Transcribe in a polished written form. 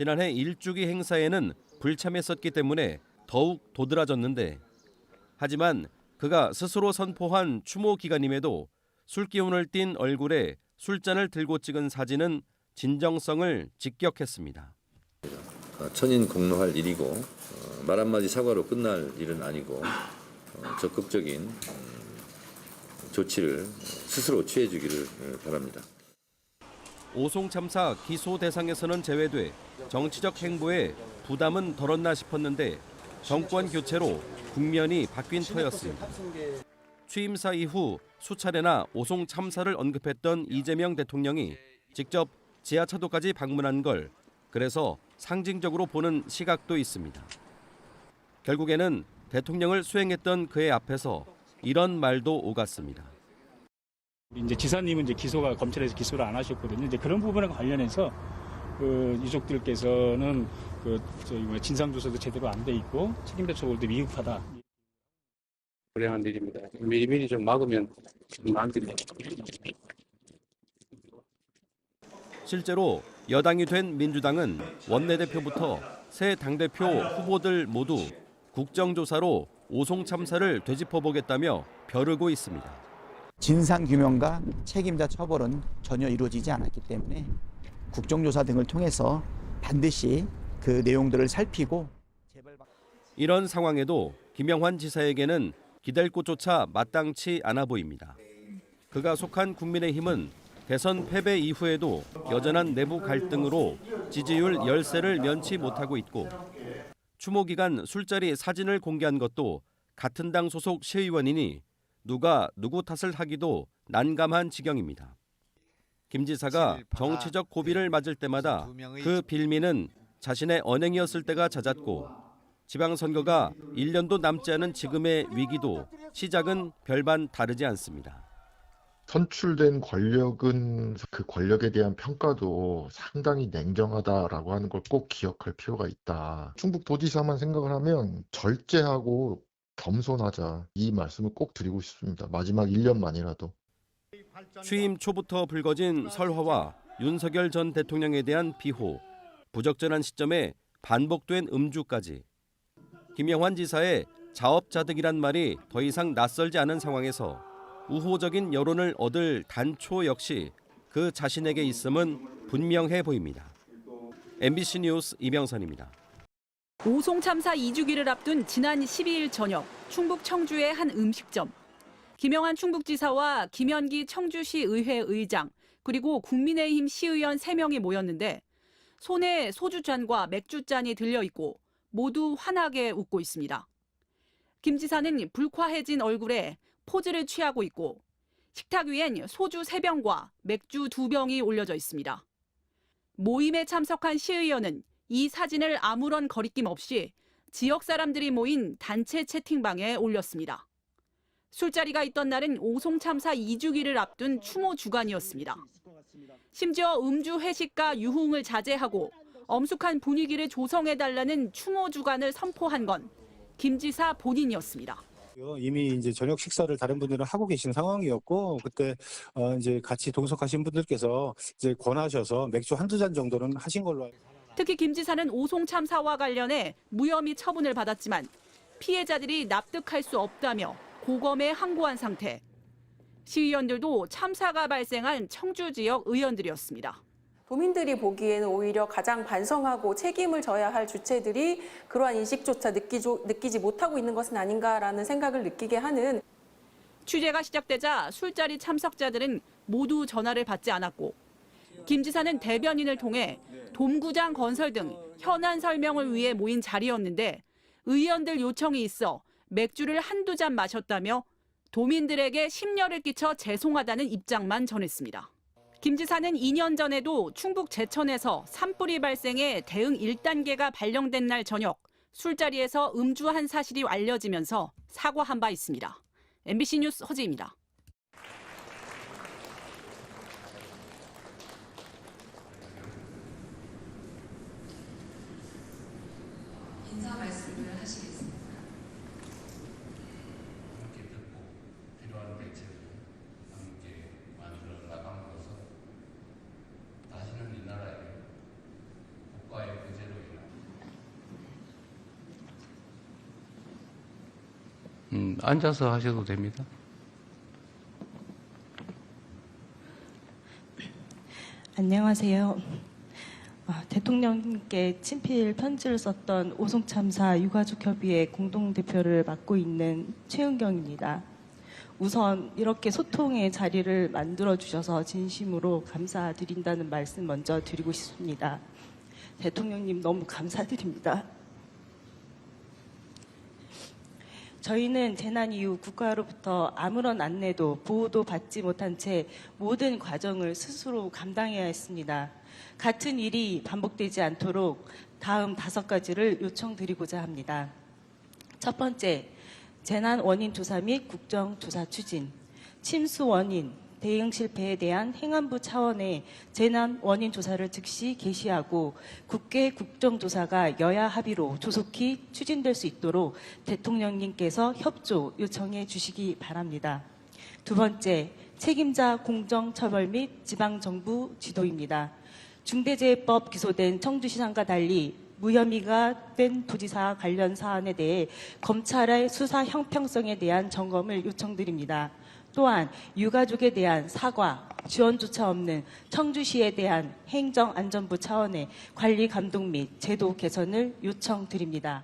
지난해 일주기 행사에는 불참했었기 때문에 더욱 도드라졌는데 하지만 그가 스스로 선포한 추모 기간임에도 술기운을 띤 얼굴에 술잔을 들고 찍은 사진은 진정성을 직격했습니다. 천인 공로할 일이고 말 한마디 사과로 끝날 일은 아니고 적극적인 조치를 스스로 취해 주기를 바랍니다. 오송 참사 기소 대상에서는 제외돼 정치적 행보에 부담은 덜었나 싶었는데 정권 교체로 국면이 바뀐 터였습니다. 취임사 이후 수차례나 오송 참사를 언급했던 이재명 대통령이 직접 지하차도까지 방문한 걸 그래서 상징적으로 보는 시각도 있습니다. 결국에는 대통령을 수행했던 그의 앞에서 이런 말도 오갔습니다. 이제 지사님은 이제 기소가 검찰에서 기소를 안 하셨거든요. 이제 그런 부분에 관련해서 유족들께서는 진상 조사도 제대로 안 돼 있고 책임자 처벌도 미흡하다. 불행한 일입니다. 미리미리 좀 막으면 나은데. 실제로 여당이 된 민주당은 원내대표부터 새 당대표 후보들 모두 국정조사로 오송 참사를 되짚어보겠다며 벼르고 있습니다. 진상규명과 책임자 처벌은 전혀 이루어지지 않았기 때문에 국정조사 등을 통해서 반드시 그 내용들을 살피고 이런 상황에도 김영환 지사에게는 기댈 곳조차 마땅치 않아 보입니다. 그가 속한 국민의힘은 대선 패배 이후에도 여전한 내부 갈등으로 지지율 열세를 면치 못하고 있고 추모 기간 술자리 사진을 공개한 것도 같은 당 소속 시의원이니 누가 누구 탓을 하기도 난감한 지경입니다. 김 지사가 정치적 고비를 맞을 때마다 그 빌미는 자신의 언행이었을 때가 잦았고 지방선거가 1년도 남지 않은 지금의 위기도 시작은 별반 다르지 않습니다. 선출된 권력은 그 권력에 대한 평가도 상당히 냉정하다라고 하는 걸 꼭 기억할 필요가 있다. 충북도지사만 생각을 하면 절제하고 겸손하자 이 말씀을 꼭 드리고 싶습니다. 마지막 1년만이라도. 취임 초부터 불거진 설화와 윤석열 전 대통령에 대한 비호, 부적절한 시점에 반복된 음주까지. 김영환 지사의 자업자득이란 말이 더 이상 낯설지 않은 상황에서 우호적인 여론을 얻을 단초 역시 그 자신에게 있음은 분명해 보입니다. MBC 뉴스 이병선입니다. 오송 참사 2주기를 앞둔 지난 12일 저녁 충북 청주의 한 음식점. 김영환 충북지사와 김현기 청주시 의회 의장 그리고 국민의힘 시의원 3명이 모였는데 손에 소주잔과 맥주잔이 들려있고 모두 환하게 웃고 있습니다. 김 지사는 불쾌해진 얼굴에 포즈를 취하고 있고 식탁 위엔 소주 3병과 맥주 2병이 올려져 있습니다. 모임에 참석한 시의원은 이 사진을 아무런 거리낌 없이 지역 사람들이 모인 단체 채팅방에 올렸습니다. 술자리가 있던 날은 오송 참사 2주기를 앞둔 추모 주간이었습니다. 심지어 음주 회식과 유흥을 자제하고 엄숙한 분위기를 조성해달라는 추모 주간을 선포한 건 김 지사 본인이었습니다. 이미 이제 저녁 식사를 다른 분들은 하고 계신 상황이었고 그때 이제 같이 동석하신 분들께서 이제 권하셔서 맥주 한두 잔 정도는 하신 걸로 알고 있습니다. 특히 김 지사는 오송 참사와 관련해 무혐의 처분을 받았지만 피해자들이 납득할 수 없다며 고검에 항고한 상태. 시의원들도 참사가 발생한 청주 지역 의원들이었습니다. 도민들이 보기에는 오히려 가장 반성하고 책임을 져야 할 주체들이 그러한 인식조차 느끼지 못하고 있는 것은 아닌가라는 생각을 느끼게 하는. 취재가 시작되자 술자리 참석자들은 모두 전화를 받지 않았고 김 지사는 대변인을 통해 돔구장 건설 등 현안 설명을 위해 모인 자리였는데 의원들 요청이 있어 맥주를 한두 잔 마셨다며 도민들에게 심려를 끼쳐 죄송하다는 입장만 전했습니다. 김 지사는 2년 전에도 충북 제천에서 산불이 발생해 대응 1단계가 발령된 날 저녁 술자리에서 음주한 사실이 알려지면서 사과한 바 있습니다. MBC 뉴스 허지입니다. 인사 말씀을 하시겠습니다. 함께 듣고 필요한 대책을 함께 만들어 나감으로써 다시는 이 나라에 국가의 부재 앉아서 하셔도 됩니다. 안녕하세요. 대통령님께 친필 편지를 썼던 오송참사 유가족협의회 공동대표를 맡고 있는 최은경입니다. 우선 이렇게 소통의 자리를 만들어주셔서 진심으로 감사드린다는 말씀 먼저 드리고 싶습니다. 대통령님 너무 감사드립니다. 저희는 재난 이후 국가로부터 아무런 안내도 보호도 받지 못한 채 모든 과정을 스스로 감당해야 했습니다. 같은 일이 반복되지 않도록 다음 5가지를 요청드리고자 합니다. 첫 번째, 재난 원인 조사 및 국정조사 추진, 침수 원인, 대응 실패에 대한 행안부 차원의 재난 원인 조사를 즉시 개시하고 국회 국정조사가 여야 합의로 조속히 추진될 수 있도록 대통령님께서 협조 요청해 주시기 바랍니다. 두 번째, 책임자 공정처벌 및 지방정부 지도입니다. 중대재해법 기소된 청주시장과 달리 무혐의가 된 도지사 관련 사안에 대해 검찰의 수사 형평성에 대한 점검을 요청드립니다. 또한 유가족에 대한 사과, 지원조차 없는 청주시에 대한 행정안전부 차원의 관리 감독 및 제도 개선을 요청드립니다.